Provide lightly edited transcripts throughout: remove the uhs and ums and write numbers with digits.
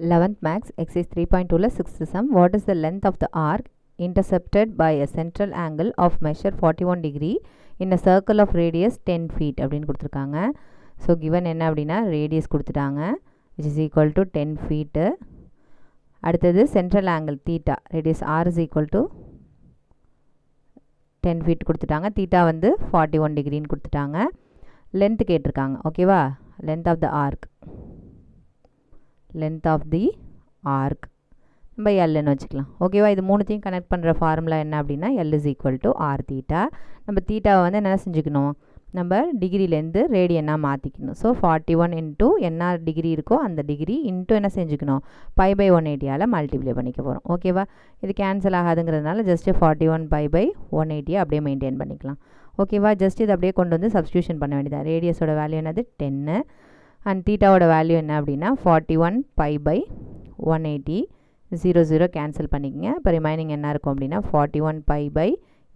11th max exercise 3.2 la 6th sum. What is the length of the arc intercepted by a central angle of measure 41 degree in a circle of radius 10 feet அப்படின்னு கொடுத்துருக்காங்க. So given என்ன அப்படின்னா radius கொடுத்துட்டாங்க which is equal to 10 feet. அடுத்தது central angle theta radius r is equal to 10 feet கொடுத்துட்டாங்க. Theta வந்து 41 டிகிரின்னு கொடுத்துட்டாங்க. லென்த் கேட்டிருக்காங்க. ஓகேவா, length of the arc, length of the arc நம்ம Lன்னு வச்சுக்கலாம். ஓகேவா, இது மூணுத்தையும் கனெக்ட் பண்ணுற ஃபார்முலா என்ன அப்படின்னா L is equal to r theta. நம்ம தீட்டாவை வந்து என்ன செஞ்சுக்கணும், நம்ம டிகிரிலேருந்து ரேடியனாக மாற்றிக்கணும். ஸோ 41 இன்ட்டு என்ன டிகிரி இருக்கோ அந்த டிகிரி இன்ட்டு என்ன செஞ்சுக்கணும், பை பை 180 மல்டிப்ளை பண்ணிக்க போகிறோம். ஓகேவா, இது கேன்சல் ஆகாதுங்கிறதுனால ஜஸ்ட்டு 41 பை பை 180 அப்படியே மெயின்டைன் பண்ணிக்கலாம். ஓகேவா, ஜஸ்ட் இது அப்படியே கொண்டு வந்து சப்ஸ்டியூஷன் பண்ண வேண்டியது. ரேடியஸோட வேல்யூ என்னது 10 அண்ட் தீட்டாவோட வேல்யூ என்ன அப்படின்னா 41 பை பை 180. 0 கேன்சல் பண்ணிக்கங்க. இப்போ ரிமைனிங் என்ன இருக்கும் அப்படின்னா 41 பை பை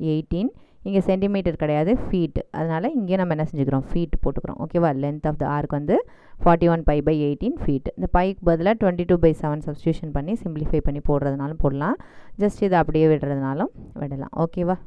18. இங்கே சென்டிமீட்டர் கிடையாது, ஃபீட், அதனால் இங்கே நம்ம என்ன செஞ்சுக்கிறோம், ஃபீட் போட்டுக்கிறோம். ஓகேவா, லென்த் ஆஃப் த ஆர்க் வந்து 41 பை பை 18 ஃபீட். இந்த பைக்கு பதிலாக 22/7 சப்ஸ்டியூஷன் பண்ணி சிம்பிளிஃபை பண்ணி போடுறதுனாலும் போடலாம், ஜஸ்ட் இதை அப்படியே விடுறதுனாலும் விடலாம். ஓகேவா.